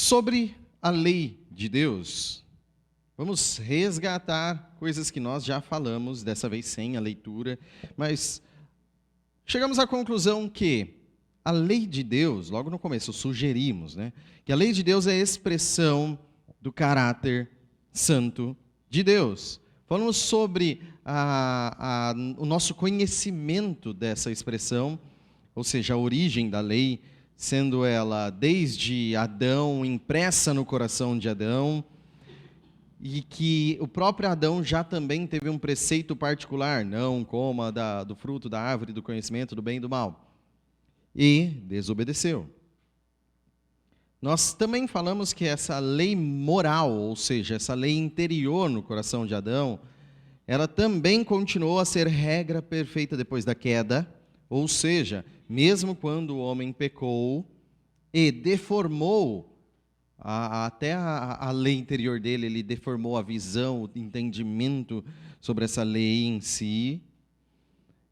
Sobre a lei de Deus, vamos resgatar coisas que nós já falamos, dessa vez sem a leitura, mas chegamos à conclusão que a lei de Deus, logo no começo sugerimos, que a lei de Deus é a expressão do caráter santo de Deus. Falamos sobre o nosso conhecimento dessa expressão, ou seja, a origem da lei, sendo ela desde Adão, impressa no coração de Adão, e que o próprio Adão já também teve um preceito particular, não coma do fruto da árvore do conhecimento do bem e do mal, e desobedeceu. Nós também falamos que essa lei moral, ou seja, essa lei interior no coração de Adão, ela também continuou a ser regra perfeita depois da queda, ou seja, mesmo quando o homem pecou e deformou até a lei interior dele, ele deformou a visão, o entendimento sobre essa lei em si.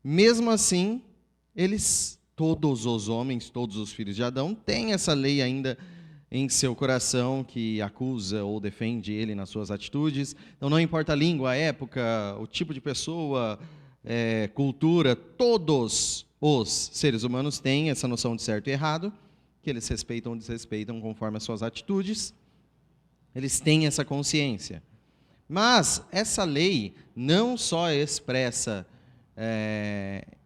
Mesmo assim, todos os homens, todos os filhos de Adão, têm essa lei ainda em seu coração que acusa ou defende ele nas suas atitudes. Então não importa a língua, a época, o tipo de pessoa, cultura, todos os seres humanos têm essa noção de certo e errado, que eles respeitam ou desrespeitam conforme as suas atitudes. Eles têm essa consciência. Mas essa lei não só expressa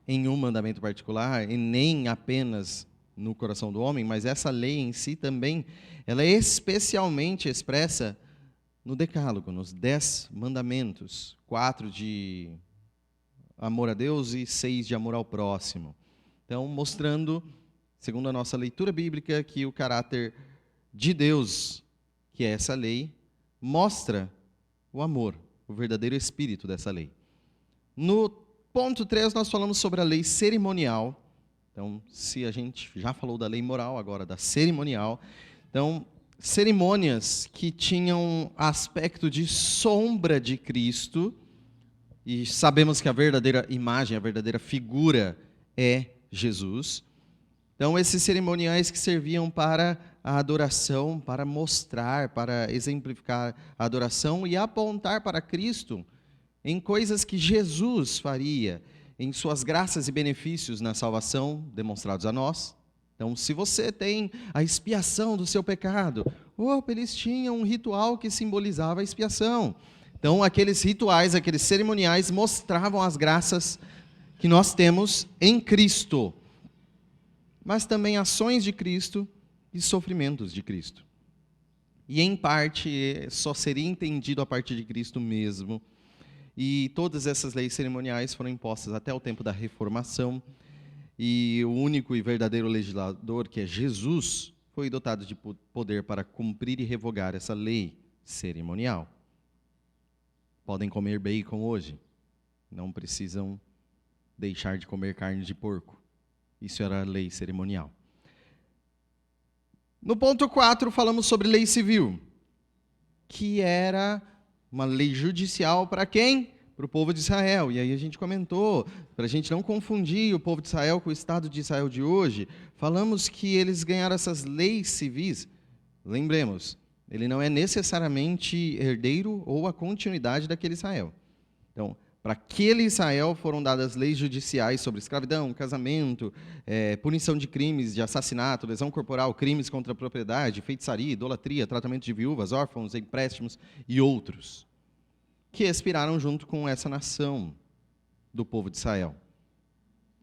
em um mandamento particular, e nem apenas no coração do homem, mas essa lei em si também, ela é especialmente expressa no Decálogo, nos 10 mandamentos, 4 de amor a Deus e 6 de amor ao próximo. Então, mostrando, segundo a nossa leitura bíblica, que o caráter de Deus, que é essa lei, mostra o amor, o verdadeiro espírito dessa lei. No ponto 3, nós falamos sobre a lei cerimonial. Então, se a gente já falou da lei moral, agora da cerimonial. Então, cerimônias que tinham aspecto de sombra de Cristo, e sabemos que a verdadeira imagem, a verdadeira figura é Jesus. Então, esses cerimoniais que serviam para a adoração, para mostrar, para exemplificar a adoração e apontar para Cristo em coisas que Jesus faria, em suas graças e benefícios na salvação demonstrados a nós. Então, se você tem a expiação do seu pecado, eles tinham um ritual que simbolizava a expiação. Então, aqueles rituais, aqueles cerimoniais mostravam as graças que nós temos em Cristo, mas também ações de Cristo e sofrimentos de Cristo. E, em parte, só seria entendido a partir de Cristo mesmo. E todas essas leis cerimoniais foram impostas até o tempo da Reformação, e o único e verdadeiro legislador, que é Jesus, foi dotado de poder para cumprir e revogar essa lei cerimonial. Podem comer bacon hoje, não precisam deixar de comer carne de porco. Isso era a lei cerimonial. No ponto 4, falamos sobre lei civil, que era uma lei judicial para quem? Para o povo de Israel. E aí a gente comentou, para a gente não confundir o povo de Israel com o Estado de Israel de hoje, falamos que eles ganharam essas leis civis. Lembremos, ele não é necessariamente herdeiro ou a continuidade daquele Israel. Então, para aquele Israel foram dadas leis judiciais sobre escravidão, casamento, punição de crimes de assassinato, lesão corporal, crimes contra a propriedade, feitiçaria, idolatria, tratamento de viúvas, órfãos, empréstimos e outros, que expiraram junto com essa nação do povo de Israel.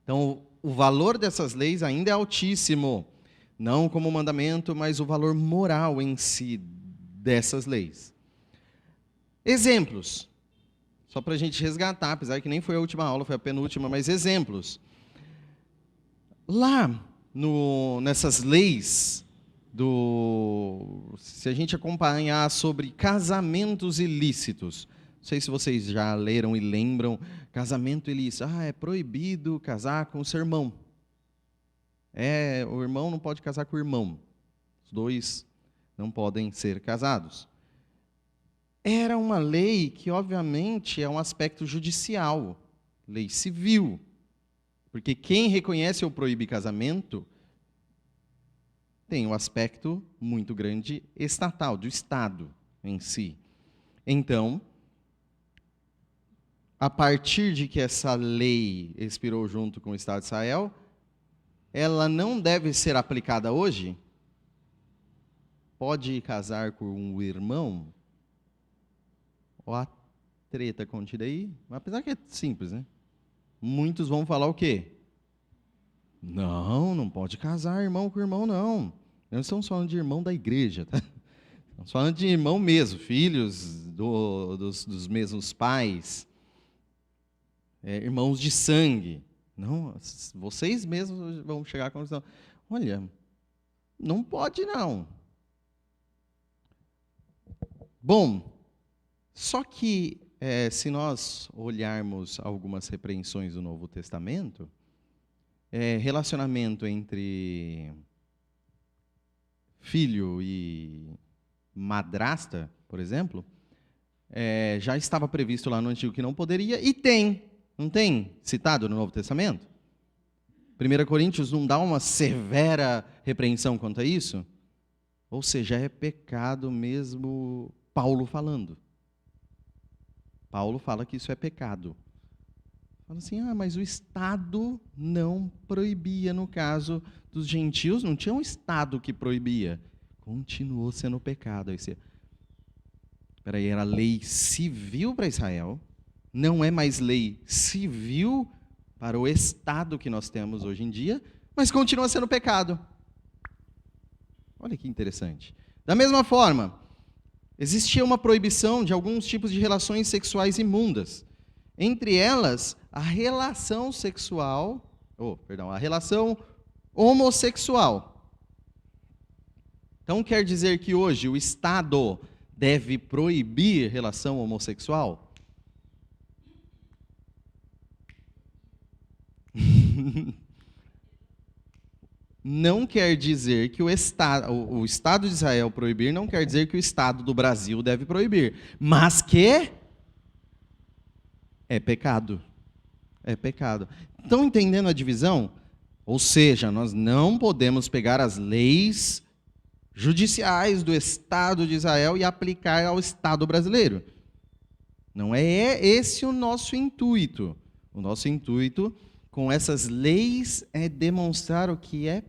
Então, o valor dessas leis ainda é altíssimo, não como mandamento, mas o valor moral em si dessas leis. Exemplos. Só para a gente resgatar, apesar que nem foi a última aula, foi a penúltima, mas exemplos. Lá, nessas leis, se a gente acompanhar sobre casamentos ilícitos, não sei se vocês já leram e lembram, casamento ilícito. É proibido casar com o seu irmão. O irmão não pode casar com o irmão. Os dois não podem ser casados. Era uma lei que, obviamente, é um aspecto judicial, lei civil. Porque quem reconhece ou proíbe casamento tem um aspecto muito grande estatal, do Estado em si. Então, a partir de que essa lei expirou junto com o Estado de Israel, ela não deve ser aplicada hoje? Pode casar com um irmão? Ó a treta contida aí. Apesar que é simples, né? Muitos vão falar o quê? Não pode casar irmão com irmão, não. Não estamos falando de irmão da igreja, tá? Estamos falando de irmão mesmo, filhos dos mesmos pais, irmãos de sangue. Não, vocês mesmos vão chegar à conclusão. Olha, não pode não. Bom, só que se nós olharmos algumas repreensões do Novo Testamento, relacionamento entre filho e madrasta, por exemplo, já estava previsto lá no Antigo que não poderia, e não tem citado no Novo Testamento? 1 Coríntios não dá uma severa repreensão quanto a isso? Ou seja, é pecado mesmo Paulo falando. Paulo fala que isso é pecado. Fala assim, mas o Estado não proibia, no caso dos gentios, não tinha um Estado que proibia. Continuou sendo pecado. Aí peraí, era lei civil para Israel, não é mais lei civil para o Estado que nós temos hoje em dia, mas continua sendo pecado. Olha que interessante. Da mesma forma, existia uma proibição de alguns tipos de relações sexuais imundas. Entre elas, a relação homossexual. Então quer dizer que hoje o Estado deve proibir relação homossexual? Não quer dizer que o Estado de Israel proibir, não quer dizer que o Estado do Brasil deve proibir, mas que é pecado. É pecado. Estão entendendo a divisão? Ou seja, nós não podemos pegar as leis judiciais do Estado de Israel e aplicar ao Estado brasileiro. Não é esse o nosso intuito. O nosso intuito com essas leis é demonstrar o que é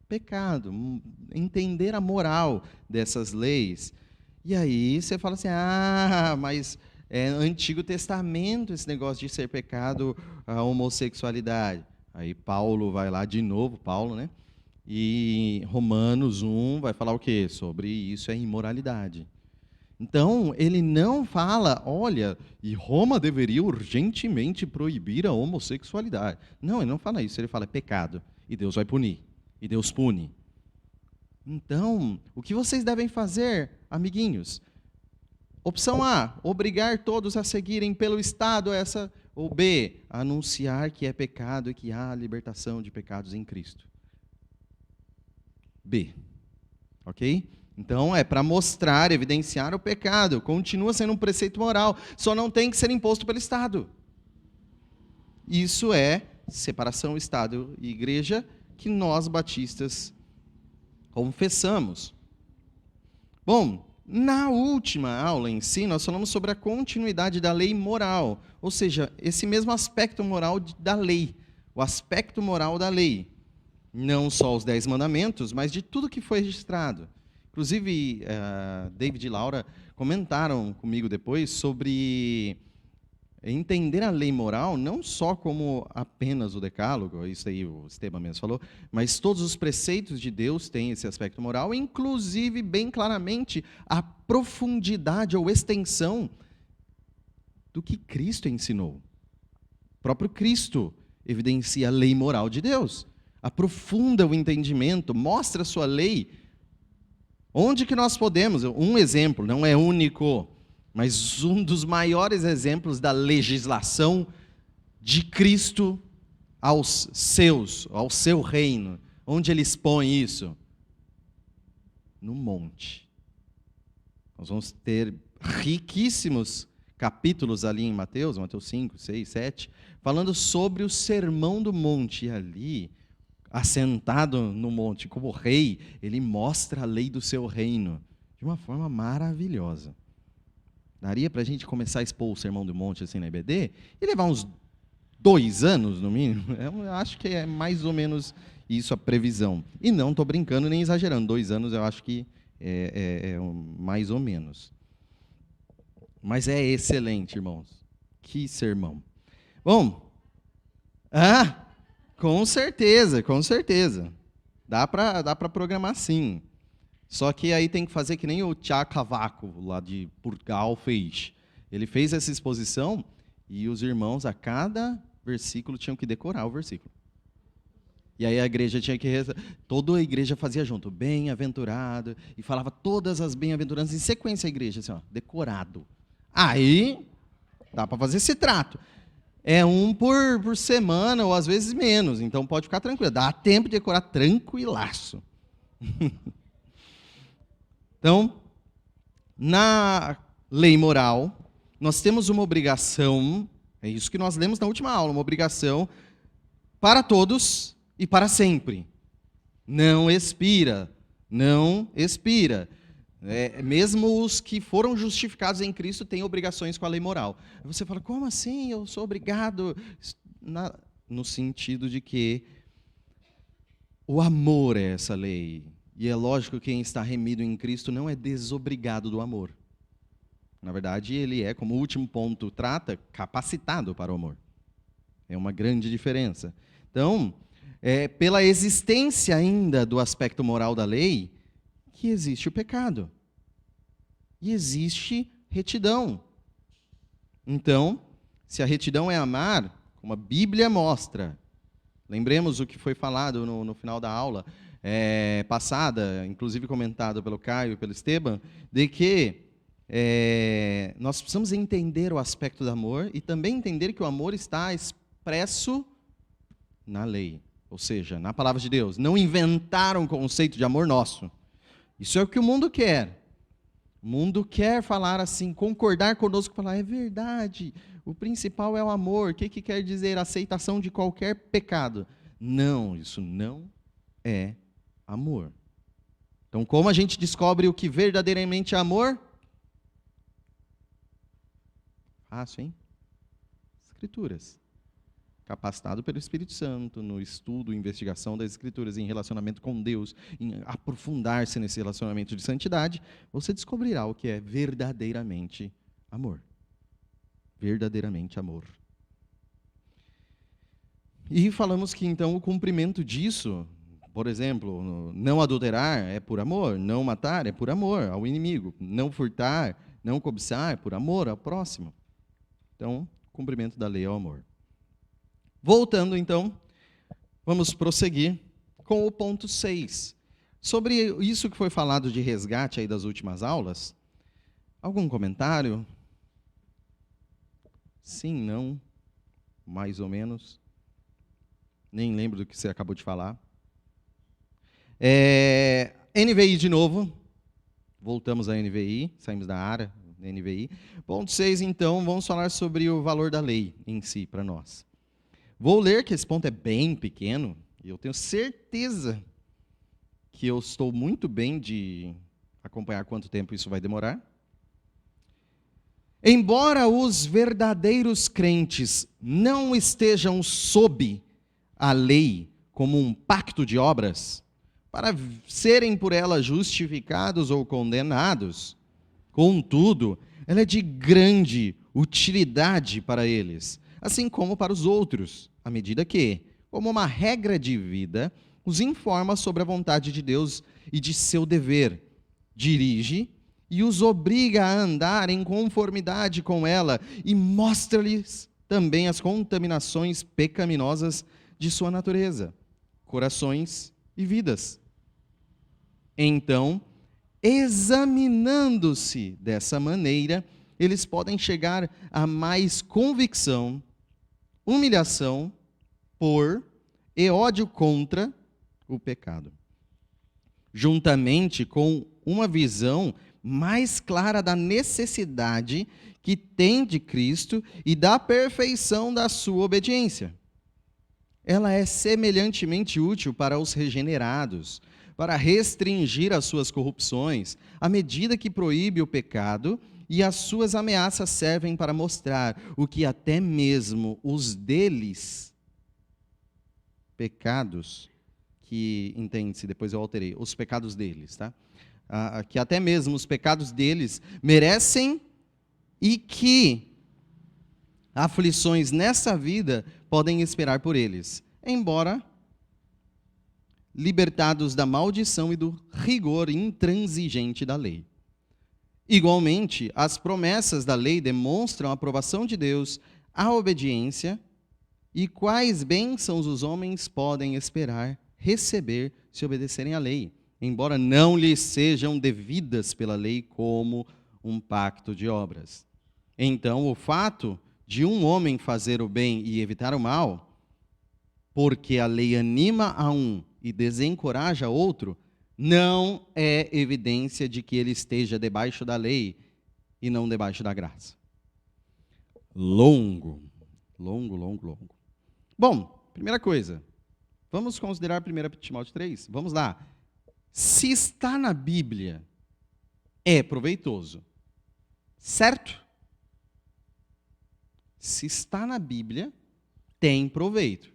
pecado, entender a moral dessas leis. E aí você fala assim, mas é Antigo Testamento esse negócio de ser pecado a homossexualidade. Aí Paulo vai lá de novo, né? E Romanos 1 vai falar o quê? Sobre isso é imoralidade. Então, ele não fala, olha, e Roma deveria urgentemente proibir a homossexualidade. Não, ele não fala isso, ele fala é pecado, e Deus vai punir, e Deus pune. Então, o que vocês devem fazer, amiguinhos? Opção A, obrigar todos a seguirem pelo Estado essa, ou B, anunciar que é pecado e que há libertação de pecados em Cristo. B, ok? Então, é para mostrar, evidenciar o pecado. Continua sendo um preceito moral, só não tem que ser imposto pelo Estado. Isso é separação Estado e Igreja que nós, batistas, confessamos. Bom, na última aula em si, nós falamos sobre a continuidade da lei moral, ou seja, esse mesmo aspecto moral da lei, o aspecto moral da lei. Não só os 10 mandamentos, mas de tudo que foi registrado. Inclusive, David e Laura comentaram comigo depois sobre entender a lei moral não só como apenas o decálogo, isso aí o Esteban mesmo falou, mas todos os preceitos de Deus têm esse aspecto moral, inclusive, bem claramente, a profundidade ou extensão do que Cristo ensinou. O próprio Cristo evidencia a lei moral de Deus, aprofunda o entendimento, mostra a sua lei. Onde que nós podemos, um exemplo, não é único, mas um dos maiores exemplos da legislação de Cristo ao seu reino. Onde ele expõe isso? No monte. Nós vamos ter riquíssimos capítulos ali em Mateus 5, 6, 7, falando sobre o Sermão do Monte. E ali, assentado no monte como rei, ele mostra a lei do seu reino de uma forma maravilhosa. Daria para a gente começar a expor o Sermão do Monte assim na EBD e levar uns 2 anos, no mínimo. Eu acho que é mais ou menos isso a previsão. E não estou brincando nem exagerando. 2 anos eu acho que é mais ou menos. Mas é excelente, irmãos. Que sermão. Bom, com certeza, com certeza. Dá para programar sim. Só que aí tem que fazer que nem o Tiago Cavaco, lá de Portugal, fez. Ele fez essa exposição e os irmãos, a cada versículo, tinham que decorar o versículo. E aí a igreja tinha que rezar. Toda a igreja fazia junto, bem-aventurado, e falava todas as bem-aventuranças em sequência a igreja, assim, ó, decorado. Aí, dá para fazer esse trato. É um por semana, ou às vezes menos, então pode ficar tranquilo. Dá tempo de decorar tranquilaço. Então, na lei moral, nós temos uma obrigação, é isso que nós lemos na última aula, uma obrigação para todos e para sempre. Não expira, não expira. Mesmo os que foram justificados em Cristo têm obrigações com a lei moral. Você fala, como assim? Eu sou obrigado? No sentido de que o amor é essa lei. E é lógico que quem está remido em Cristo não é desobrigado do amor. Na verdade, ele é, como o último ponto trata, capacitado para o amor. É uma grande diferença. Então, pela existência ainda do aspecto moral da lei, que existe o pecado. E existe retidão. Então, se a retidão é amar, como a Bíblia mostra, lembremos o que foi falado no final da aula passada, inclusive comentado pelo Caio e pelo Esteban, de que nós precisamos entender o aspecto do amor e também entender que o amor está expresso na lei, ou seja, na palavra de Deus. Não inventaram um conceito de amor nosso. Isso é o que o mundo quer. O mundo quer falar assim, concordar conosco, falar, é verdade, o principal é o amor. O que quer dizer? Aceitação de qualquer pecado. Não, isso não é amor. Então, como a gente descobre o que verdadeiramente é amor? Fácil, hein? Escrituras. Capacitado pelo Espírito Santo, no estudo, investigação das Escrituras, em relacionamento com Deus, em aprofundar-se nesse relacionamento de santidade, você descobrirá o que é verdadeiramente amor. Verdadeiramente amor. E falamos que, então, o cumprimento disso, por exemplo, não adulterar é por amor, não matar é por amor ao inimigo, não furtar, não cobiçar é por amor ao próximo. Então, cumprimento da lei é o amor. Voltando, então, vamos prosseguir com o ponto 6. Sobre isso que foi falado de resgate aí das últimas aulas, algum comentário? Sim, não, mais ou menos. Nem lembro do que você acabou de falar. NVI de novo. Voltamos à NVI, saímos da área da NVI. Ponto 6, então, vamos falar sobre o valor da lei em si, para nós. Vou ler, que esse ponto é bem pequeno, e eu tenho certeza que eu estou muito bem de acompanhar quanto tempo isso vai demorar. Embora os verdadeiros crentes não estejam sob a lei como um pacto de obras, para serem por ela justificados ou condenados, contudo, ela é de grande utilidade para eles, assim como para os outros, à medida que, como uma regra de vida, os informa sobre a vontade de Deus e de seu dever, dirige e os obriga a andar em conformidade com ela e mostra-lhes também as contaminações pecaminosas de sua natureza, corações e vidas. Então, examinando-se dessa maneira, eles podem chegar a mais convicção, humilhação por e ódio contra o pecado, juntamente com uma visão mais clara da necessidade que tem de Cristo e da perfeição da sua obediência. ela é semelhantemente útil para os regenerados, para restringir as suas corrupções, à medida que proíbe o pecado, e as suas ameaças servem para mostrar o que até mesmo os deles, pecados, que, entende-se, depois eu alterei, os pecados deles, tá? Que até mesmo os pecados deles merecem e que aflições nessa vida podem esperar por eles, embora libertados da maldição e do rigor intransigente da lei. Igualmente, as promessas da lei demonstram a aprovação de Deus, a obediência e quais bênçãos os homens podem esperar receber se obedecerem à lei, embora não lhes sejam devidas pela lei como um pacto de obras. Então, o fato de um homem fazer o bem e evitar o mal, porque a lei anima a um e desencoraja outro, não é evidência de que ele esteja debaixo da lei e não debaixo da graça. Longo. Bom, primeira coisa, vamos considerar 1 Timóteo 3. Vamos lá. Se está na Bíblia, é proveitoso. Certo? Se está na Bíblia, tem proveito.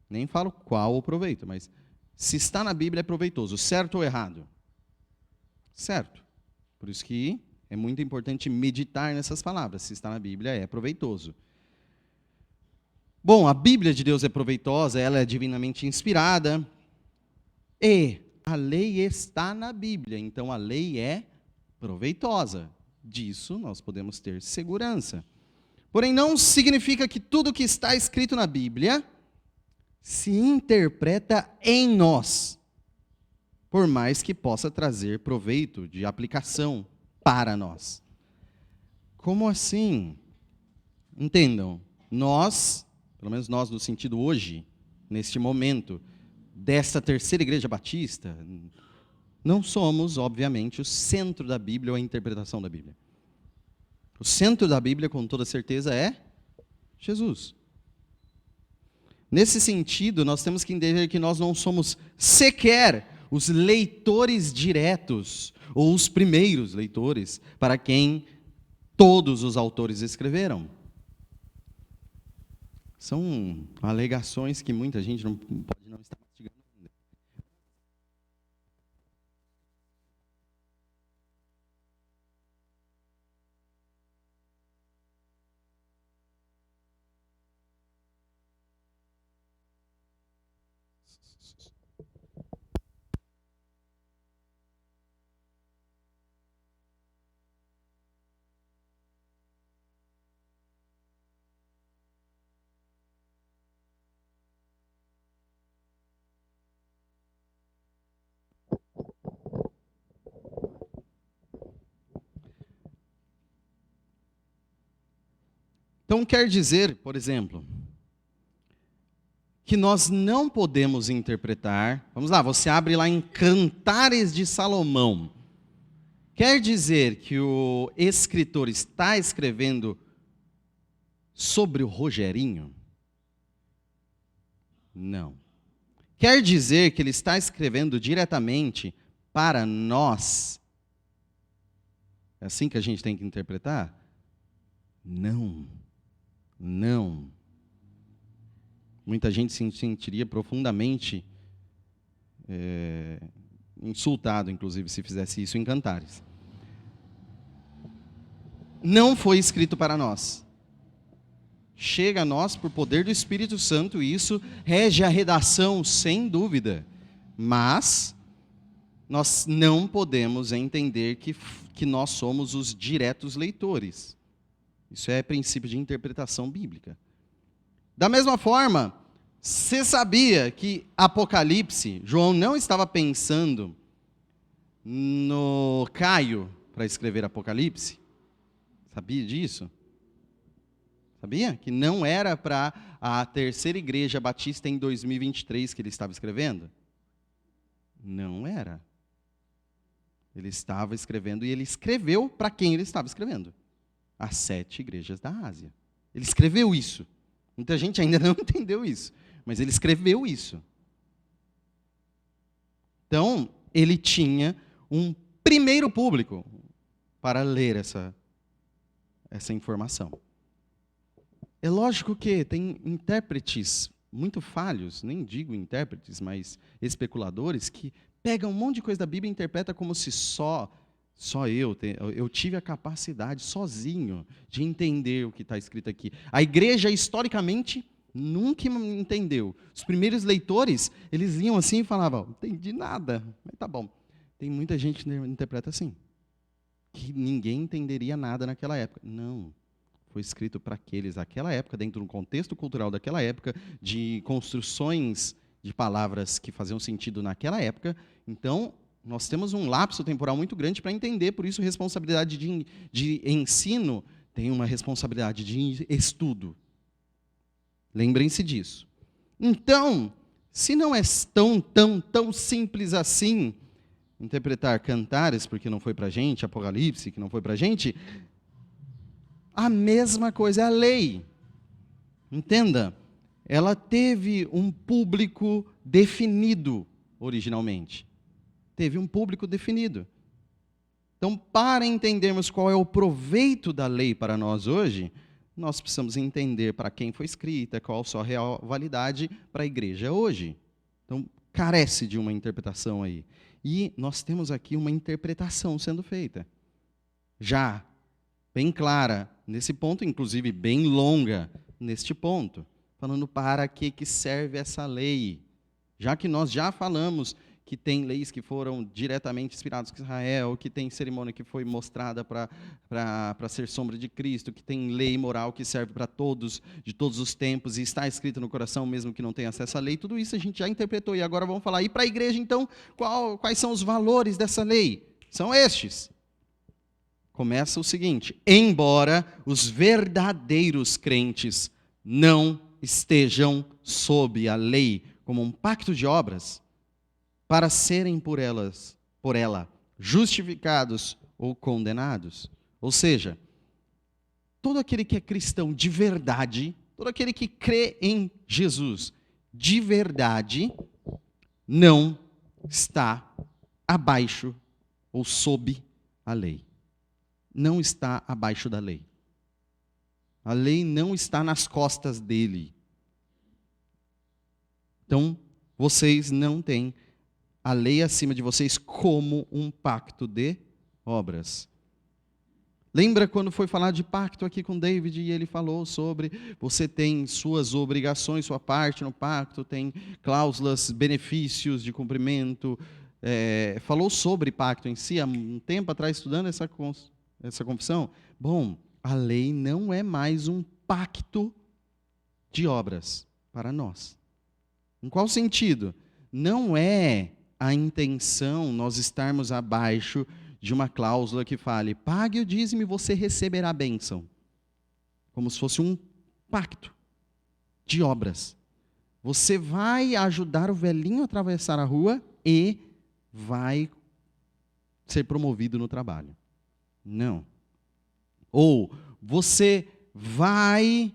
Nem falo qual o proveito, mas se está na Bíblia é proveitoso. Certo ou errado? Certo. Por isso que é muito importante meditar nessas palavras. Se está na Bíblia, é proveitoso. Bom, a Bíblia de Deus é proveitosa, ela é divinamente inspirada. E a lei está na Bíblia, então a lei é proveitosa. Disso nós podemos ter segurança. Porém, não significa que tudo que está escrito na Bíblia se interpreta em nós, por mais que possa trazer proveito de aplicação para nós. Como assim? Entendam, nós, pelo menos nós no sentido hoje, neste momento, desta terceira igreja batista, não somos, obviamente, o centro da Bíblia ou a interpretação da Bíblia. O centro da Bíblia, com toda certeza, é Jesus. Nesse sentido, nós temos que entender que nós não somos sequer os leitores diretos, ou os primeiros leitores, para quem todos os autores escreveram. São alegações que muita gente não pode não estar mastigando. Então quer dizer, por exemplo, que nós não podemos interpretar. Vamos lá, você abre lá em Cantares de Salomão. Quer dizer que o escritor está escrevendo sobre o Rogerinho? Não. Quer dizer que ele está escrevendo diretamente para nós? É assim que a gente tem que interpretar? Não. Não. Muita gente se sentiria profundamente insultado, inclusive, se fizesse isso em Cantares. Não foi escrito para nós. Chega a nós por poder do Espírito Santo, e isso rege a redação, sem dúvida. Mas nós não podemos entender que nós somos os diretos leitores. Isso é princípio de interpretação bíblica. Da mesma forma, você sabia que Apocalipse, João não estava pensando no Caio para escrever Apocalipse? Sabia disso? Sabia? Que não era para a terceira igreja batista em 2023 que ele estava escrevendo? Não era. Ele estava escrevendo, e ele escreveu para quem ele estava escrevendo. As 7 igrejas da Ásia. Ele escreveu isso. Muita gente ainda não entendeu isso. mas ele escreveu isso. Então, ele tinha um primeiro público para ler essa informação. É lógico que tem intérpretes muito falhos, nem digo intérpretes, mas especuladores, que pegam um monte de coisa da Bíblia e interpretam como se só eu tive a capacidade sozinho de entender o que está escrito aqui. A igreja, historicamente, nunca entendeu. Os primeiros leitores, eles iam assim e falavam, não entendi nada, mas tá bom. Tem muita gente que interpreta assim, que ninguém entenderia nada naquela época. Não, foi escrito para aqueles daquela época, dentro de um contexto cultural daquela época, de construções de palavras que faziam sentido naquela época. Então, nós temos um lapso temporal muito grande para entender, por isso responsabilidade de ensino tem uma responsabilidade de estudo. Lembrem-se disso. Então, se não é tão simples assim, interpretar Cantares, porque não foi para a gente, Apocalipse, que não foi para a gente, a mesma coisa é a lei. Entenda, ela teve um público definido originalmente. Teve um público definido. Então, para entendermos qual é o proveito da lei para nós hoje, nós precisamos entender para quem foi escrita, qual a sua real validade para a igreja hoje. Então, carece de uma interpretação aí. E nós temos aqui uma interpretação sendo feita. Já bem clara nesse ponto, inclusive bem longa neste ponto, falando para que serve essa lei. Já que nós já falamos que tem leis que foram diretamente inspiradas com Israel, que tem cerimônia que foi mostrada para ser sombra de Cristo, que tem lei moral que serve para todos, de todos os tempos, e está escrito no coração mesmo que não tenha acesso à lei, tudo isso a gente já interpretou, e agora vamos falar, e para a igreja então, quais são os valores dessa lei? São estes. Começa o seguinte, embora os verdadeiros crentes não estejam sob a lei como um pacto de obras, para serem por ela justificados ou condenados. Ou seja, todo aquele que é cristão de verdade, todo aquele que crê em Jesus de verdade, não está abaixo ou sob a lei. Não está abaixo da lei. A lei não está nas costas dele. Então, vocês não têm a lei acima de vocês como um pacto de obras. Lembra quando foi falar de pacto aqui com David e ele falou sobre você tem suas obrigações, sua parte no pacto, tem cláusulas, benefícios de cumprimento. Falou sobre pacto em si, há um tempo atrás, estudando essa confissão. Bom, a lei não é mais um pacto de obras para nós. Em qual sentido? Não é a intenção nós estarmos abaixo de uma cláusula que fale, pague o dízimo e você receberá a bênção. Como se fosse um pacto de obras. Você vai ajudar o velhinho a atravessar a rua e vai ser promovido no trabalho. Não. Ou você vai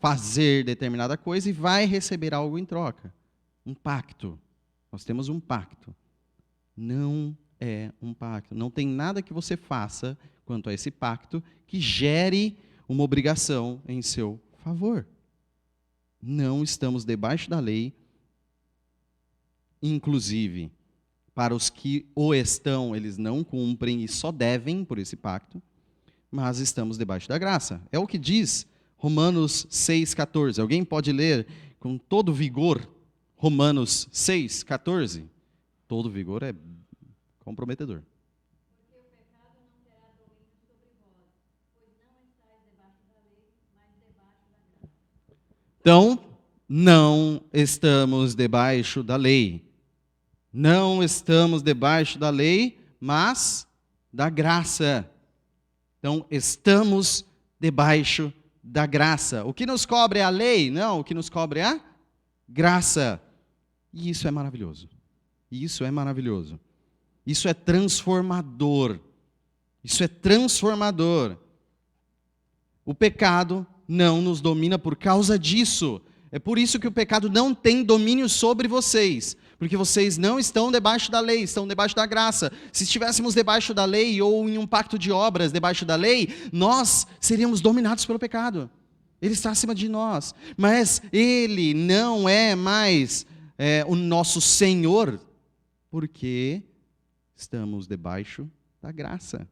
fazer determinada coisa e vai receber algo em troca. Um pacto. Nós temos um pacto. Não é um pacto. Não tem nada que você faça quanto a esse pacto que gere uma obrigação em seu favor. Não estamos debaixo da lei. Inclusive, para os que o estão, eles não cumprem e só devem por esse pacto, mas estamos debaixo da graça. É o que diz Romanos 6,14. Alguém pode ler com todo vigor Romanos 6,14? Todo vigor é comprometedor. Porque o pecado não terá domínio sobre vós, pois não estáis debaixo da lei, mas debaixo da graça. Então, não estamos debaixo da lei. Não estamos debaixo da lei, mas da graça. Então, estamos debaixo da graça. O que nos cobre é a lei? Não, o que nos cobre é a graça. E isso é maravilhoso. Isso é maravilhoso. Isso é transformador. Isso é transformador. O pecado não nos domina por causa disso. É por isso que o pecado não tem domínio sobre vocês, porque vocês não estão debaixo da lei, estão debaixo da graça. Se estivéssemos debaixo da lei ou em um pacto de obras debaixo da lei, nós seríamos dominados pelo pecado. Ele está acima de nós, mas Ele não é mais o nosso Senhor, porque estamos debaixo da graça.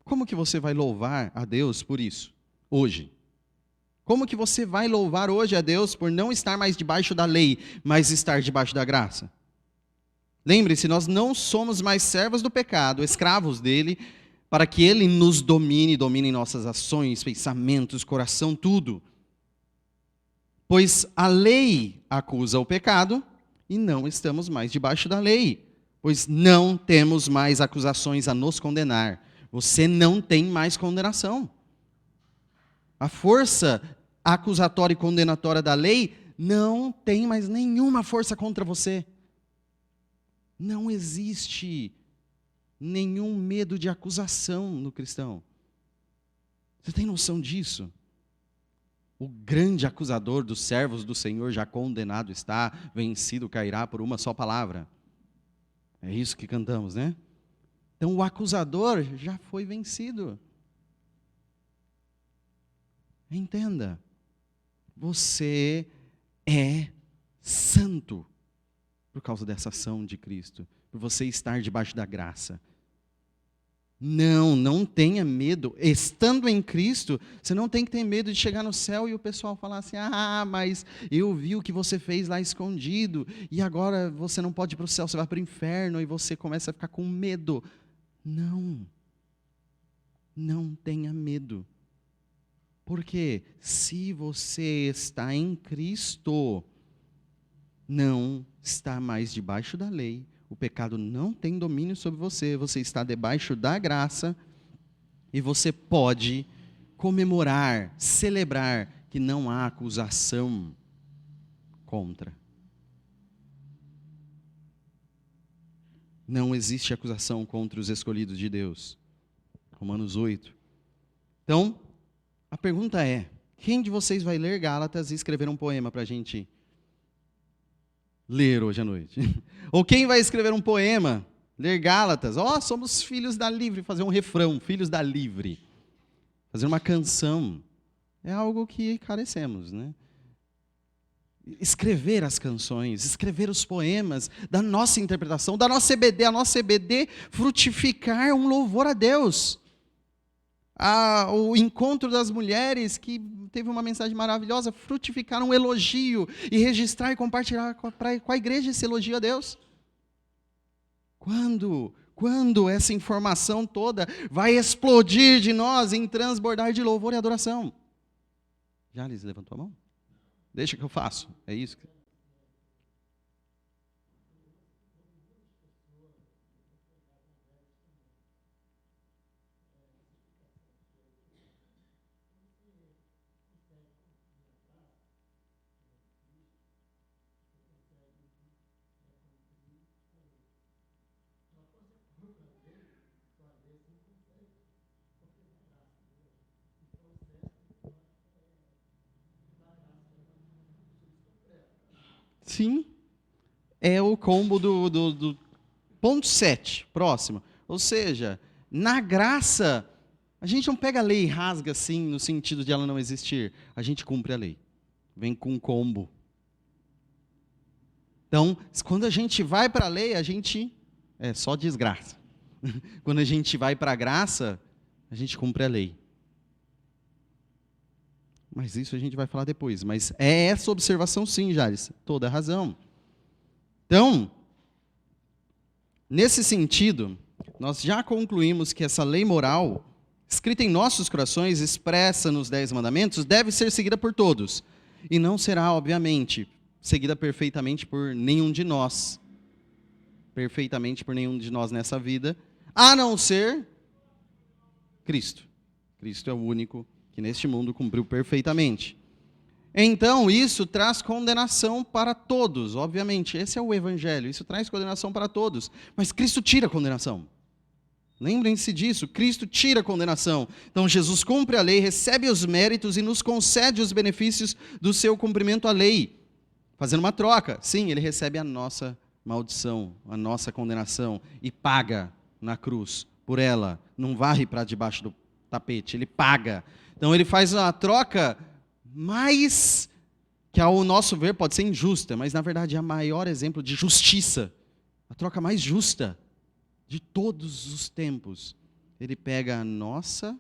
Como que você vai louvar a Deus por isso, hoje? Como que você vai louvar hoje a Deus por não estar mais debaixo da lei, mas estar debaixo da graça? Lembre-se, nós não somos mais servos do pecado, escravos dele, para que ele nos domine nossas ações, pensamentos, coração, tudo. Pois a lei acusa o pecado e não estamos mais debaixo da lei, pois não temos mais acusações a nos condenar. Você não tem mais condenação. A força acusatória e condenatória da lei não tem mais nenhuma força contra você. Não existe nenhum medo de acusação no cristão. Você tem noção disso? O grande acusador dos servos do Senhor já condenado está, vencido cairá por uma só palavra. É isso que cantamos, né? Então o acusador já foi vencido. Entenda, você é santo por causa dessa ação de Cristo, por você estar debaixo da graça. Não tenha medo. Estando em Cristo, você não tem que ter medo de chegar no céu e o pessoal falar assim, mas eu vi o que você fez lá escondido, e agora você não pode ir para o céu, você vai para o inferno, e você começa a ficar com medo. Não tenha medo. Porque se você está em Cristo, não está mais debaixo da lei, o pecado não tem domínio sobre você, você está debaixo da graça, e você pode comemorar, celebrar que não há acusação contra. Não existe acusação contra os escolhidos de Deus. Romanos 8. Então, a pergunta é, quem de vocês vai ler Gálatas e escrever um poema para a gente ler hoje à noite? Ou quem vai escrever um poema, ler Gálatas? Somos filhos da livre, fazer um refrão, filhos da livre. Fazer uma canção. É algo que carecemos, né? Escrever as canções, escrever os poemas da nossa interpretação, da nossa EBD, a nossa EBD frutificar um louvor a Deus. O encontro das mulheres, que teve uma mensagem maravilhosa, frutificar um elogio e registrar e compartilhar com a igreja esse elogio a Deus. Quando essa informação toda vai explodir de nós em transbordar de louvor e adoração? Jales levantou a mão? Deixa que eu faço, é isso? Sim, é o combo do ponto 7, próximo. Ou seja, na graça, a gente não pega a lei e rasga assim, no sentido de ela não existir. A gente cumpre a lei. Vem com um combo. Então, quando a gente vai para a lei, a gente é só desgraça. Quando a gente vai para a graça, a gente cumpre a lei. Mas isso a gente vai falar depois. Mas é essa observação sim, Jales. Toda a razão. Então, nesse sentido, nós já concluímos que essa lei moral, escrita em nossos corações, expressa nos 10 mandamentos, deve ser seguida por todos. E não será, obviamente, seguida perfeitamente por nenhum de nós. Perfeitamente por nenhum de nós nessa vida, a não ser Cristo. Cristo é o único que neste mundo cumpriu perfeitamente. Então, isso traz condenação para todos, obviamente. Esse é o Evangelho, isso traz condenação para todos. Mas Cristo tira a condenação. Lembrem-se disso, Cristo tira a condenação. Então Jesus cumpre a lei, recebe os méritos e nos concede os benefícios do seu cumprimento à lei. Fazendo uma troca. Sim, ele recebe a nossa maldição, a nossa condenação e paga na cruz por ela. Não varre para debaixo do tapete, ele paga. Então ele faz uma troca mais, que ao nosso ver pode ser injusta, mas na verdade é o maior exemplo de justiça. A troca mais justa de todos os tempos. Ele pega a nossa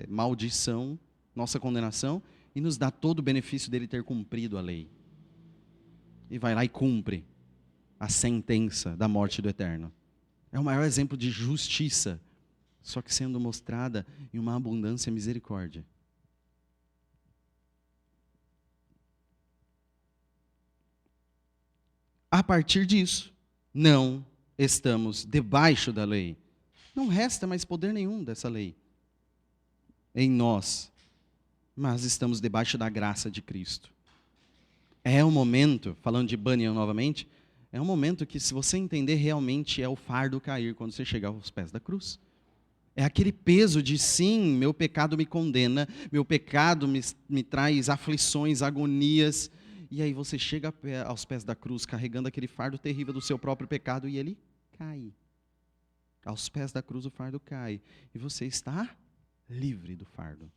maldição, nossa condenação, e nos dá todo o benefício dele ter cumprido a lei. E vai lá e cumpre a sentença da morte do eterno. É o maior exemplo de justiça, só que sendo mostrada em uma abundância e misericórdia. A partir disso, não estamos debaixo da lei. Não resta mais poder nenhum dessa lei em nós, mas estamos debaixo da graça de Cristo. É um momento, falando de Bunyan novamente, é um momento que, se você entender, realmente é o fardo cair quando você chegar aos pés da cruz. É aquele peso de, sim, meu pecado me condena, meu pecado me traz aflições, agonias, e aí você chega aos pés da cruz carregando aquele fardo terrível do seu próprio pecado e ele cai. Aos pés da cruz o fardo cai. E você está livre do fardo.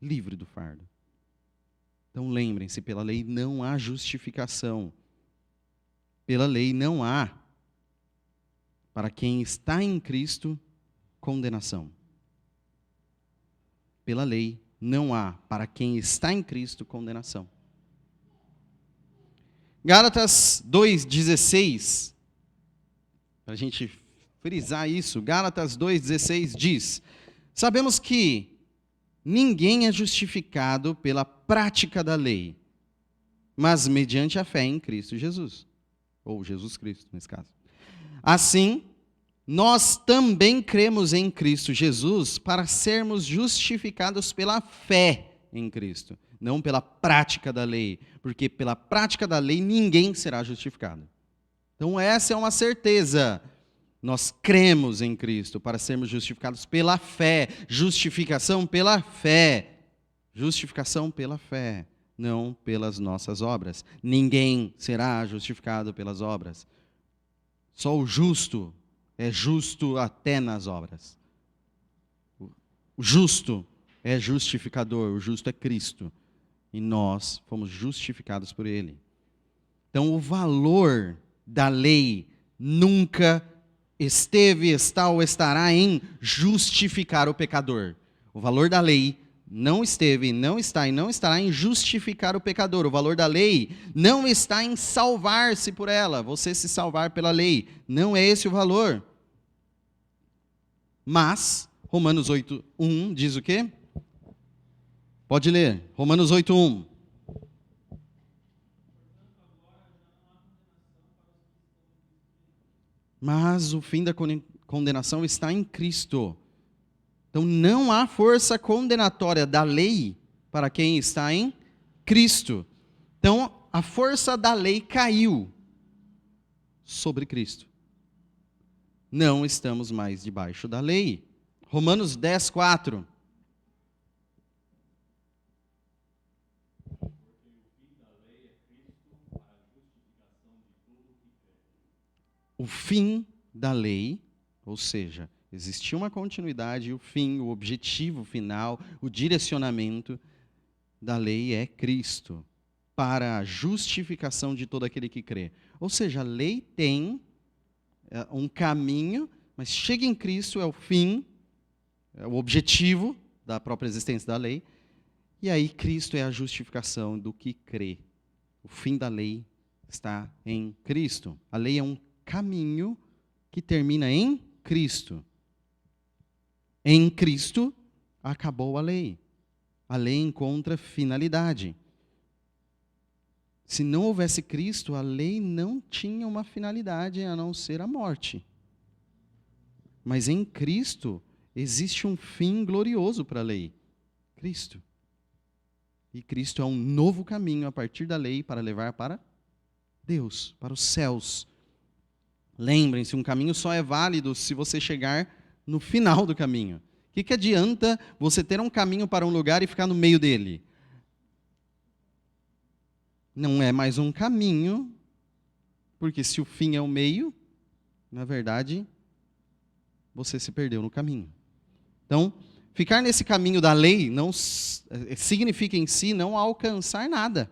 Livre do fardo. Então lembrem-se, pela lei não há justificação. Pela lei não há, para quem está em Cristo, condenação. Pela lei não há, para quem está em Cristo, condenação. Gálatas 2,16, para a gente frisar isso, Gálatas 2,16 diz: sabemos que ninguém é justificado pela prática da lei, mas mediante a fé em Cristo Jesus. Ou Jesus Cristo, nesse caso. Assim, nós também cremos em Cristo Jesus para sermos justificados pela fé em Cristo, não pela prática da lei, porque pela prática da lei ninguém será justificado. Então essa é uma certeza. Nós cremos em Cristo para sermos justificados pela fé. Justificação pela fé. Justificação pela fé, não pelas nossas obras. Ninguém será justificado pelas obras. Só o justo é justo até nas obras. O justo é justificador, o justo é Cristo. E nós fomos justificados por Ele. Então o valor da lei nunca esteve, está ou estará em justificar o pecador. O valor da lei não esteve, não está e não estará em justificar o pecador. O valor da lei não está em salvar-se por ela, você se salvar pela lei. Não é esse o valor. Mas, Romanos 8:1 diz o quê? Pode ler, Romanos 8:1. Mas o fim da condenação está em Cristo. Então não há força condenatória da lei para quem está em Cristo. Então a força da lei caiu sobre Cristo. Não estamos mais debaixo da lei. Romanos 10:4. O fim da lei, ou seja, existia uma continuidade, o fim, o objetivo final, o direcionamento da lei é Cristo, para a justificação de todo aquele que crê. Ou seja, a lei tem um caminho, mas chega em Cristo, é o fim, é o objetivo da própria existência da lei, e aí Cristo é a justificação do que crê. O fim da lei está em Cristo. A lei é um caminho que termina em Cristo. Em Cristo acabou a lei. A lei encontra finalidade. Se não houvesse Cristo, a lei não tinha uma finalidade a não ser a morte. Mas em Cristo existe um fim glorioso para a lei. Cristo. E Cristo é um novo caminho a partir da lei para levar para Deus, para os céus. Lembrem-se, um caminho só é válido se você chegar no final do caminho. O que adianta você ter um caminho para um lugar e ficar no meio dele? Não é mais um caminho, porque se o fim é o meio, na verdade, você se perdeu no caminho. Então, ficar nesse caminho da lei não significa em si não alcançar nada.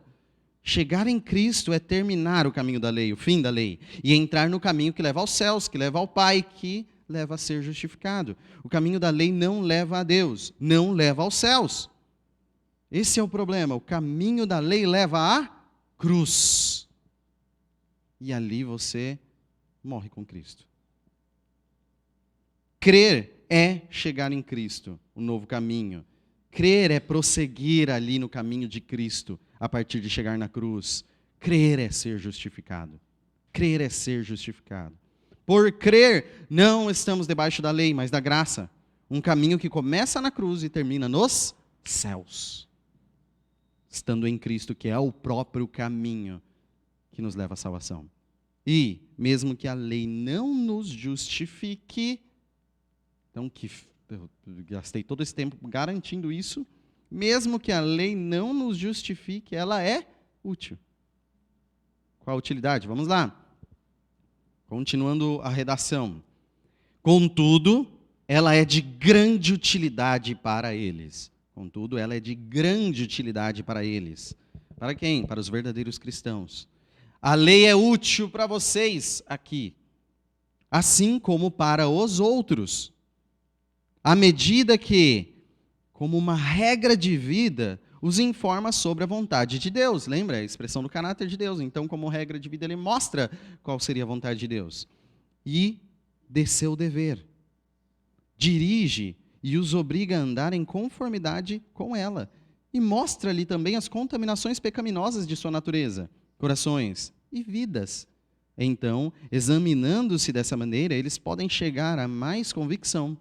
Chegar em Cristo é terminar o caminho da lei, o fim da lei, e entrar no caminho que leva aos céus, que leva ao Pai, que leva a ser justificado. O caminho da lei não leva a Deus, não leva aos céus. Esse é o problema. O caminho da lei leva à cruz. E ali você morre com Cristo. Crer é chegar em Cristo, o novo caminho. Crer é prosseguir ali no caminho de Cristo, a partir de chegar na cruz. Crer é ser justificado. Crer é ser justificado. Por crer, não estamos debaixo da lei, mas da graça. Um caminho que começa na cruz e termina nos céus. Estando em Cristo, que é o próprio caminho que nos leva à salvação. E, mesmo que a lei não nos justifique, então eu gastei todo esse tempo garantindo isso, mesmo que a lei não nos justifique, ela é útil. Qual a utilidade? Vamos lá. Continuando a redação. Contudo, ela é de grande utilidade para eles. Contudo, ela é de grande utilidade para eles. Para quem? Para os verdadeiros cristãos. A lei é útil para vocês aqui, assim como para os outros. À medida que, como uma regra de vida, os informa sobre a vontade de Deus. Lembra a expressão do caráter de Deus? Então, como regra de vida, ele mostra qual seria a vontade de Deus. E de seu dever. Dirige e os obriga a andar em conformidade com ela. E mostra-lhe também as contaminações pecaminosas de sua natureza, corações e vidas. Então, examinando-se dessa maneira, eles podem chegar a mais convicção,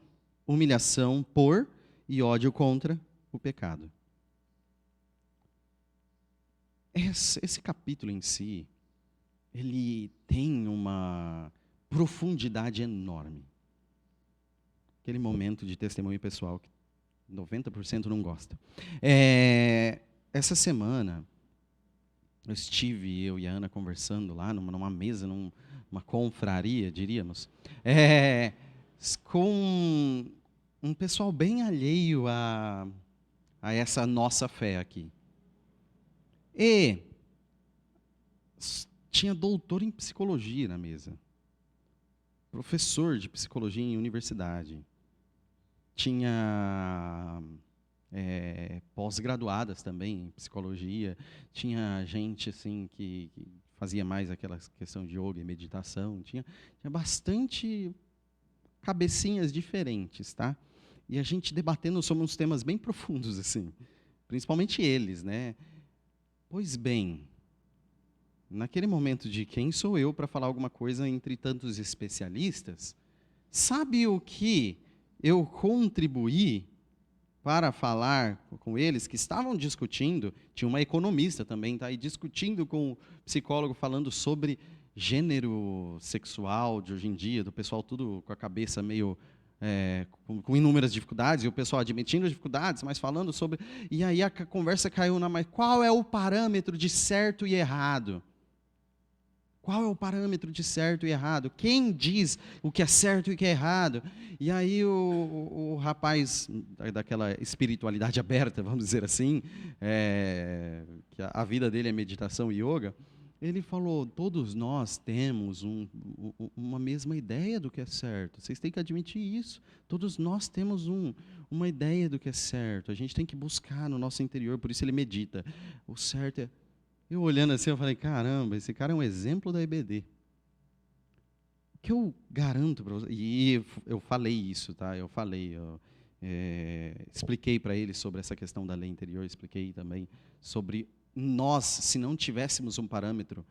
humilhação por e ódio contra o pecado. Esse capítulo em si, ele tem uma profundidade enorme. Aquele momento de testemunho pessoal que 90% não gosta. Essa semana, eu e a Ana conversando lá numa mesa, numa confraria, diríamos, com um pessoal bem alheio a essa nossa fé aqui. E tinha doutor em psicologia na mesa, professor de psicologia em universidade, tinha pós-graduadas também em psicologia, tinha gente assim que fazia mais aquela questão de yoga e meditação, tinha bastante cabecinhas diferentes, tá? E a gente debatendo sobre uns temas bem profundos assim, principalmente eles, né? Pois bem, naquele momento de quem sou eu para falar alguma coisa entre tantos especialistas, sabe o que eu contribuí para falar com eles, que estavam discutindo, tinha uma economista também, tá aí discutindo com o psicólogo, falando sobre gênero sexual de hoje em dia, do pessoal tudo com a cabeça meio com inúmeras dificuldades, e o pessoal admitindo as dificuldades, mas falando sobre... E aí a conversa caiu mas qual é o parâmetro de certo e errado? Qual é o parâmetro de certo e errado? Quem diz o que é certo e o que é errado? E aí o rapaz daquela espiritualidade aberta, vamos dizer assim, que a vida dele é meditação e yoga, ele falou, todos nós temos uma mesma ideia do que é certo. Vocês têm que admitir isso. Todos nós temos uma ideia do que é certo. A gente tem que buscar no nosso interior, por isso ele medita. O certo é... Eu olhando assim, eu falei, caramba, esse cara é um exemplo da EBD. O que eu garanto para você... E eu falei isso, tá? Eu expliquei para ele sobre essa questão da lei interior, expliquei também sobre... Nós, se não tivéssemos um parâmetro,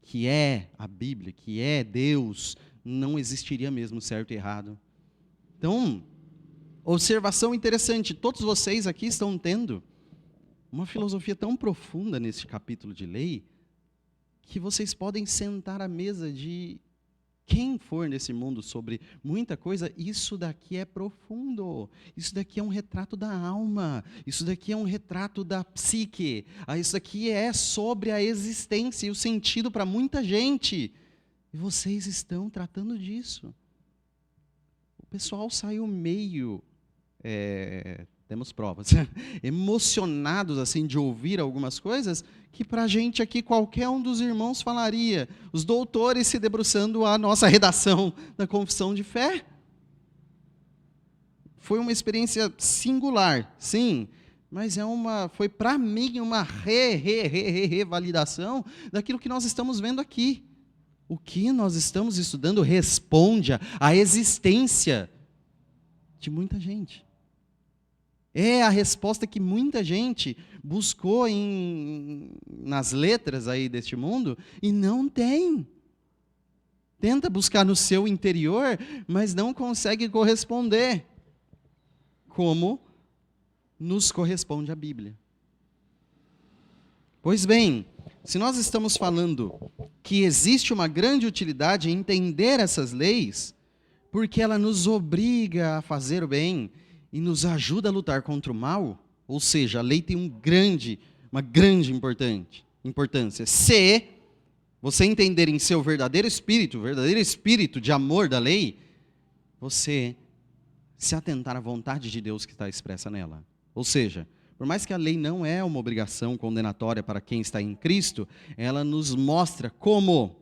que é a Bíblia, que é Deus, não existiria mesmo certo e errado. Então, observação interessante, todos vocês aqui estão tendo uma filosofia tão profunda nesse capítulo de lei, que vocês podem sentar à mesa de quem for nesse mundo sobre muita coisa, isso daqui é profundo. Isso daqui é um retrato da alma. Isso daqui é um retrato da psique. Isso daqui é sobre a existência e o sentido para muita gente. E vocês estão tratando disso. O pessoal saiu meio, temos provas, emocionados assim de ouvir algumas coisas que para a gente aqui qualquer um dos irmãos falaria. Os doutores se debruçando a nossa redação da confissão de fé. Foi uma experiência singular, sim, mas foi para mim uma revalidação daquilo que nós estamos vendo aqui. O que nós estamos estudando responde à existência de muita gente. É a resposta que muita gente buscou nas letras aí deste mundo e não tem. Tenta buscar no seu interior, mas não consegue corresponder como nos corresponde a Bíblia. Pois bem, se nós estamos falando que existe uma grande utilidade em entender essas leis, porque ela nos obriga a fazer o bem e nos ajuda a lutar contra o mal, ou seja, a lei tem uma grande importância. Se você entender em seu verdadeiro espírito de amor da lei, você se atentar à vontade de Deus que está expressa nela. Ou seja, por mais que a lei não é uma obrigação condenatória para quem está em Cristo, ela nos mostra como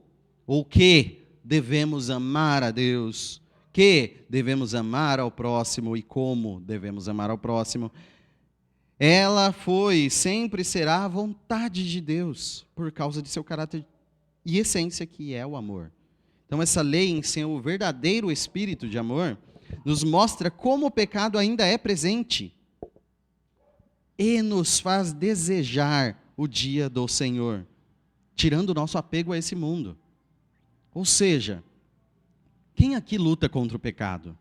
ou que devemos amar a Deus, que devemos amar ao próximo e como devemos amar ao próximo. Ela foi e sempre será a vontade de Deus, por causa de seu caráter e essência, que é o amor. Então essa lei, em seu verdadeiro espírito de amor, nos mostra como o pecado ainda é presente e nos faz desejar o dia do Senhor, tirando o nosso apego a esse mundo. Ou seja, quem aqui luta contra o pecado?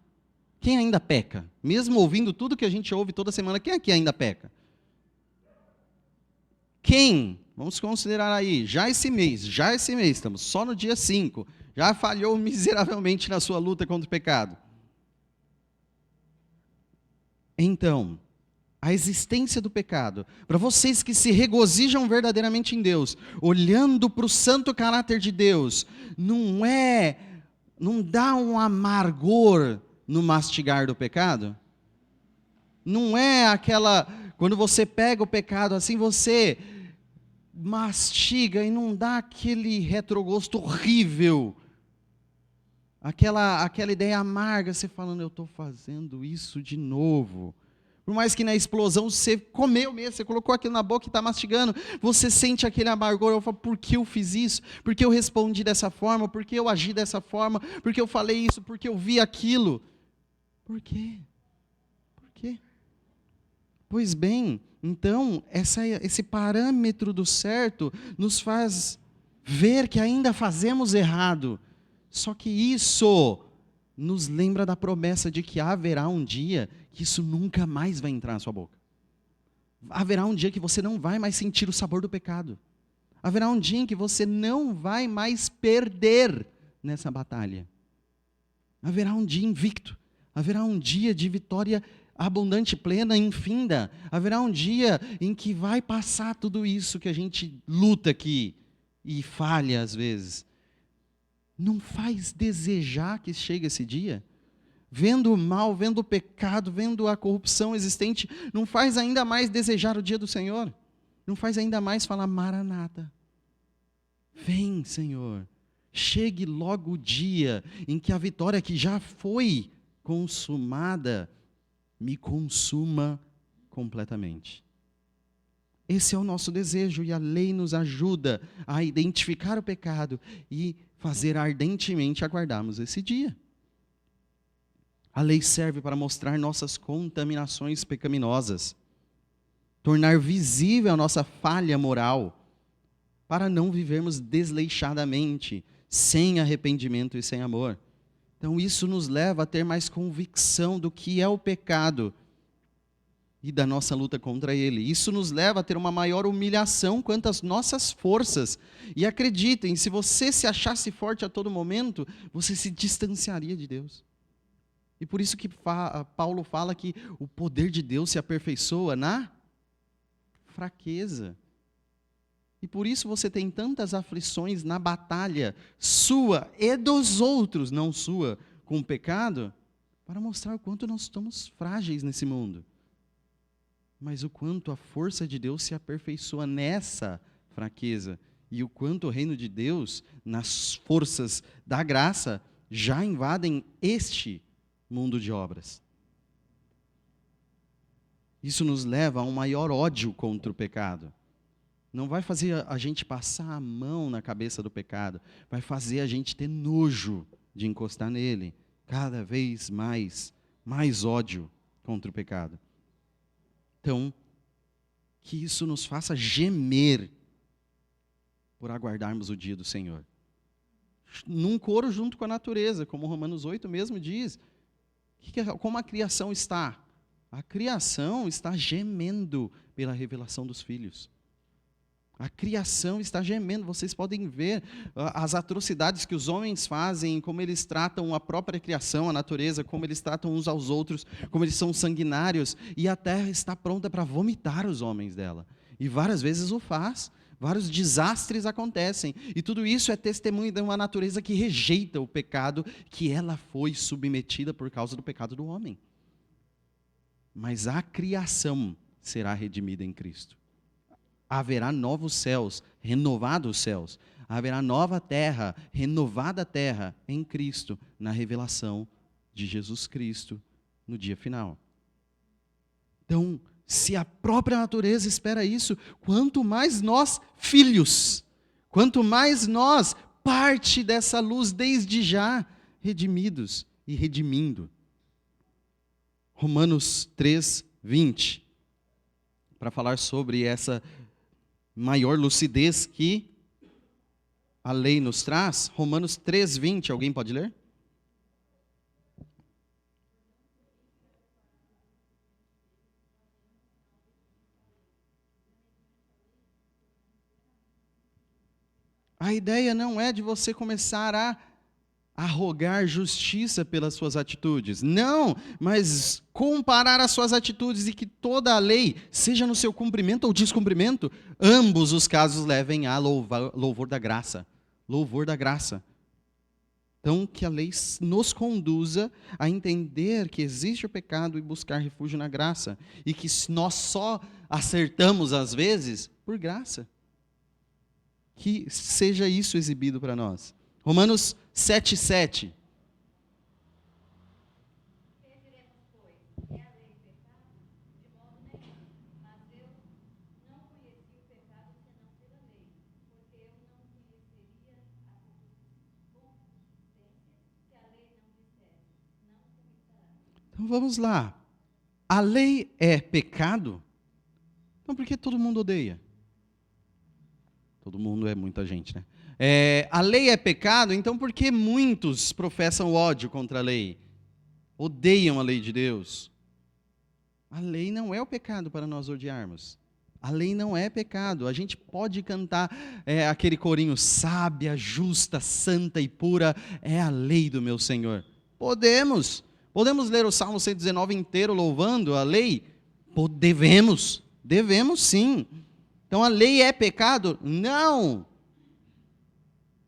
Quem ainda peca? Mesmo ouvindo tudo que a gente ouve toda semana, quem aqui ainda peca? Quem? Vamos considerar aí, já esse mês, estamos só no dia 5, já falhou miseravelmente na sua luta contra o pecado. Então, a existência do pecado, para vocês que se regozijam verdadeiramente em Deus, olhando para o santo caráter de Deus, não dá um amargor no mastigar do pecado? Não é quando você pega o pecado assim, você mastiga e não dá aquele retrogosto horrível, aquela ideia amarga, você falando, eu estou fazendo isso de novo. Por mais que na explosão você comeu mesmo, você colocou aquilo na boca e está mastigando, você sente aquele amargor, eu falo, por que eu fiz isso? Por que eu respondi dessa forma? Por que eu agi dessa forma? Por que eu falei isso? Por que eu vi aquilo? Por quê? Por quê? Pois bem, então, esse parâmetro do certo nos faz ver que ainda fazemos errado. Só que isso nos lembra da promessa de que haverá um dia que isso nunca mais vai entrar na sua boca. Haverá um dia que você não vai mais sentir o sabor do pecado. Haverá um dia em que você não vai mais perder nessa batalha. Haverá um dia invicto. Haverá um dia de vitória abundante, plena, infinda. Haverá um dia em que vai passar tudo isso que a gente luta aqui e falha às vezes. Não faz desejar que chegue esse dia? Vendo o mal, vendo o pecado, vendo a corrupção existente, não faz ainda mais desejar o dia do Senhor? Não faz ainda mais falar, Maranata, vem, Senhor, chegue logo o dia em que a vitória que já foi consumada, me consuma completamente. Esse é o nosso desejo e a lei nos ajuda a identificar o pecado e fazer ardentemente aguardarmos esse dia. A lei serve para mostrar nossas contaminações pecaminosas, tornar visível a nossa falha moral, para não vivermos desleixadamente, sem arrependimento e sem amor. Então isso nos leva a ter mais convicção do que é o pecado e da nossa luta contra ele. Isso nos leva a ter uma maior humilhação quanto às nossas forças. E acreditem, se você se achasse forte a todo momento, você se distanciaria de Deus. E por isso que Paulo fala que o poder de Deus se aperfeiçoa na fraqueza. E por isso você tem tantas aflições na batalha sua e dos outros, não sua, com o pecado, para mostrar o quanto nós estamos frágeis nesse mundo. Mas o quanto a força de Deus se aperfeiçoa nessa fraqueza. E o quanto o reino de Deus, nas forças da graça, já invadem este mundo de obras. Isso nos leva a um maior ódio contra o pecado. Não vai fazer a gente passar a mão na cabeça do pecado. Vai fazer a gente ter nojo de encostar nele. Cada vez mais ódio contra o pecado. Então, que isso nos faça gemer por aguardarmos o dia do Senhor. Num coro junto com a natureza, como Romanos 8 mesmo diz. Como a criação está? A criação está gemendo pela revelação dos filhos. A criação está gemendo. Vocês podem ver as atrocidades que os homens fazem, como eles tratam a própria criação, a natureza, como eles tratam uns aos outros, como eles são sanguinários, e a terra está pronta para vomitar os homens dela. E várias vezes o faz, vários desastres acontecem, e tudo isso é testemunho de uma natureza que rejeita o pecado, que ela foi submetida por causa do pecado do homem. Mas a criação será redimida em Cristo. Haverá novos céus, renovados céus. Haverá nova terra, renovada terra em Cristo, na revelação de Jesus Cristo no dia final. Então, se a própria natureza espera isso, quanto mais nós, filhos, quanto mais nós, parte dessa luz desde já, redimidos e redimindo. Romanos 3, 20, para falar sobre essa maior lucidez que a lei nos traz. Romanos 3, 20, alguém pode ler? A ideia não é de você começar a arrogar justiça pelas suas atitudes. Não, mas comparar as suas atitudes e que toda a lei, seja no seu cumprimento ou descumprimento, ambos os casos levem a louvor da graça. Louvor da graça. Então, que a lei nos conduza a entender que existe o pecado e buscar refúgio na graça. E que nós só acertamos, às vezes, por graça. Que seja isso exibido para nós. Romanos 7, 7. Que diremos, pois? É a lei pecado? De modo nenhum. Mas eu não conheci o pecado senão pela lei, porque eu não conheceria a consciência se a lei não dissesse, não cometerás. Então vamos lá. A lei é pecado? Então por que todo mundo odeia? Todo mundo é muita gente, né? A lei é pecado, então por que muitos professam ódio contra a lei? Odeiam a lei de Deus? A lei não é o pecado para nós odiarmos. A lei não é pecado. A gente pode cantar aquele corinho, sábia, justa, santa e pura, é a lei do meu Senhor. Podemos. Podemos ler o Salmo 119 inteiro louvando a lei? Devemos sim. Então a lei é pecado? Não.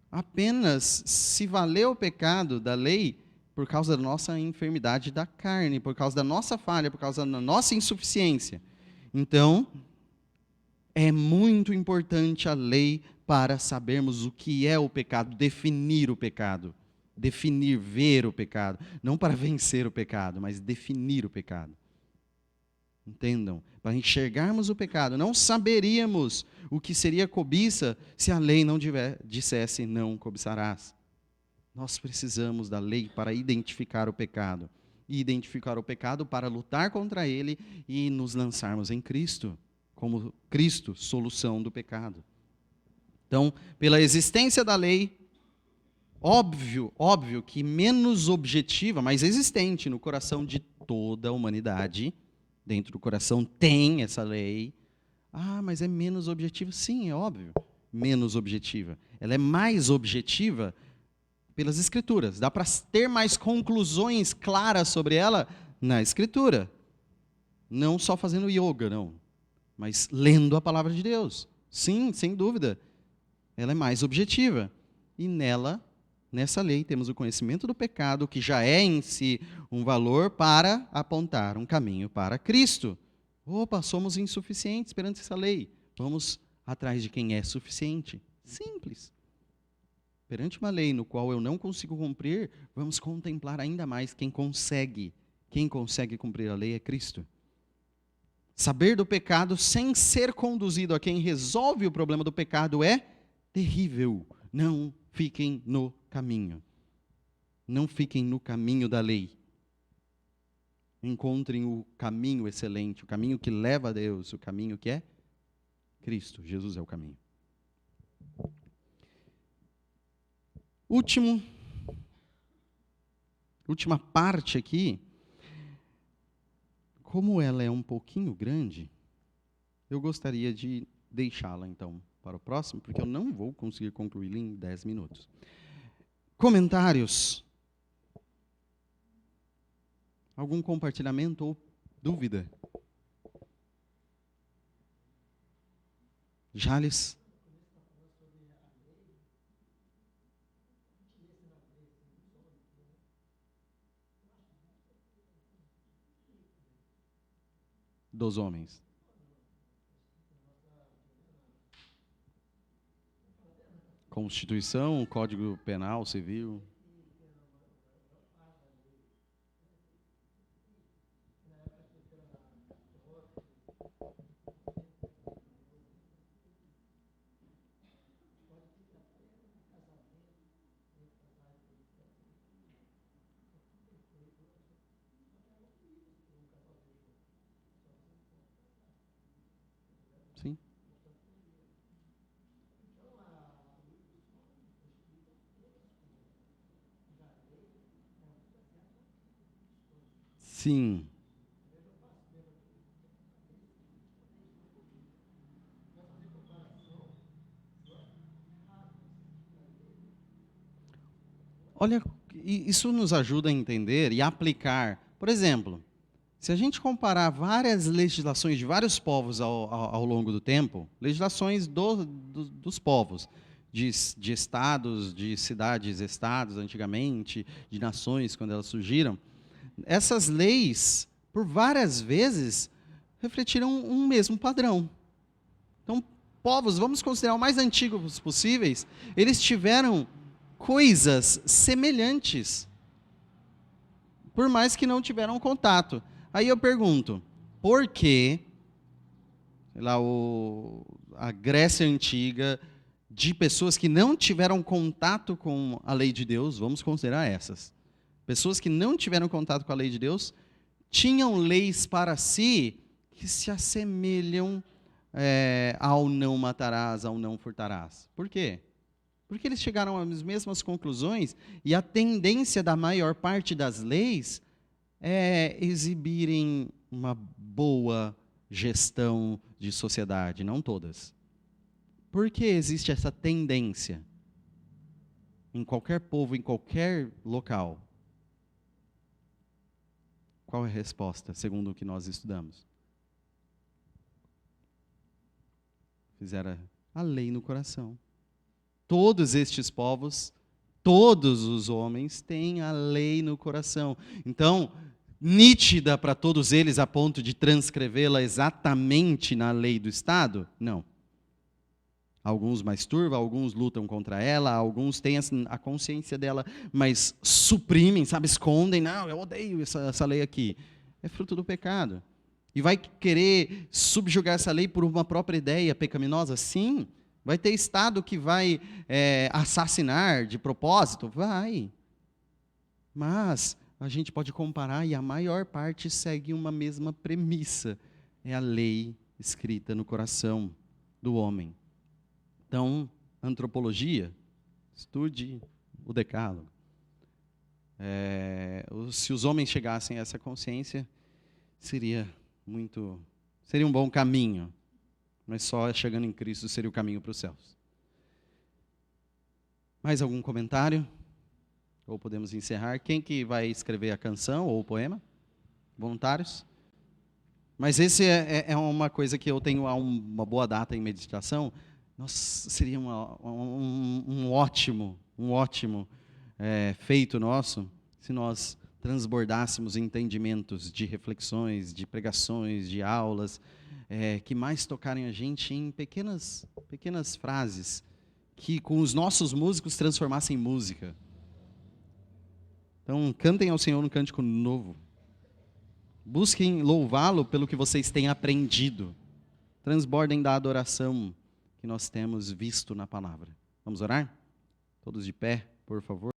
Apenas se valeu o pecado da lei por causa da nossa enfermidade da carne, por causa da nossa falha, por causa da nossa insuficiência. Então, é muito importante a lei para sabermos o que é o pecado, definir o pecado, definir, ver o pecado, não para vencer o pecado, mas definir o pecado. Entendam, para enxergarmos o pecado, não saberíamos o que seria cobiça se a lei não dissesse não cobiçarás. Nós precisamos da lei para identificar o pecado, e identificar o pecado para lutar contra ele e nos lançarmos em Cristo, como Cristo, solução do pecado. Então, pela existência da lei, óbvio que menos objetiva, mas existente no coração de toda a humanidade, Dentro do coração tem essa lei. Ah, mas é menos objetiva? Sim, é óbvio. Menos objetiva. Ela é mais objetiva pelas Escrituras. Dá para ter mais conclusões claras sobre ela na Escritura. Não só fazendo yoga, não. Mas lendo a palavra de Deus. Sim, sem dúvida. Ela é mais objetiva. E nessa lei, temos o conhecimento do pecado, que já é em si um valor para apontar um caminho para Cristo. Opa, somos insuficientes perante essa lei. Vamos atrás de quem é suficiente. Simples. Perante uma lei no qual eu não consigo cumprir, vamos contemplar ainda mais quem consegue. Quem consegue cumprir a lei é Cristo. Saber do pecado sem ser conduzido a quem resolve o problema do pecado é terrível. Não fiquem no caminho. Não fiquem no caminho da lei. Encontrem o caminho excelente, o caminho que leva a Deus, o caminho que é Cristo. Jesus é o caminho. Última parte aqui. Como ela é um pouquinho grande, eu gostaria de deixá-la, então, para o próximo, porque eu não vou conseguir concluí-la em 10 minutos. Comentários? Algum compartilhamento ou dúvida? Jales? Dos homens. Constituição, Código Penal, Civil. Sim. Sim. Olha, isso nos ajuda a entender e aplicar. Por exemplo, se a gente comparar várias legislações de vários povos ao longo do tempo, legislações dos povos, de estados, de cidades-estados antigamente, de nações quando elas surgiram, essas leis, por várias vezes, refletiram um mesmo padrão. Então, povos, vamos considerar o mais antigos possíveis, eles tiveram coisas semelhantes, por mais que não tiveram contato. Aí eu pergunto, por que a Grécia Antiga, de pessoas que não tiveram contato com a lei de Deus, vamos considerar essas, pessoas que não tiveram contato com a lei de Deus, tinham leis para si que se assemelham ao não matarás, ao não furtarás. Por quê? Porque eles chegaram às mesmas conclusões e a tendência da maior parte das leis é exibirem uma boa gestão de sociedade, não todas. Por que existe essa tendência? Em qualquer povo, em qualquer local. Qual é a resposta, segundo o que nós estudamos? Fizeram a lei no coração. Todos estes povos, todos os homens têm a lei no coração. Então, nítida para todos eles a ponto de transcrevê-la exatamente na lei do Estado? Não. Alguns mais turva, alguns lutam contra ela, alguns têm a consciência dela, mas suprimem, escondem. Não, eu odeio essa lei aqui. É fruto do pecado. E vai querer subjugar essa lei por uma própria ideia pecaminosa? Sim. Vai ter Estado que vai assassinar de propósito? Vai. Mas a gente pode comparar e a maior parte segue uma mesma premissa. É a lei escrita no coração do homem. Então, antropologia, estude o Decálogo. Se os homens chegassem a essa consciência, seria seria um bom caminho, mas só chegando em Cristo seria o caminho para os céus. Mais algum comentário? Ou podemos encerrar? Quem que vai escrever a canção ou o poema? Voluntários? Mas esse é uma coisa que eu tenho há uma boa data em meditação. Nossa, seria um ótimo feito nosso se nós transbordássemos entendimentos de reflexões, de pregações, de aulas, que mais tocarem a gente em pequenas frases, que com os nossos músicos transformassem em música. Então, cantem ao Senhor um cântico novo. Busquem louvá-lo pelo que vocês têm aprendido. Transbordem da adoração que nós temos visto na palavra. Vamos orar? Todos de pé, por favor.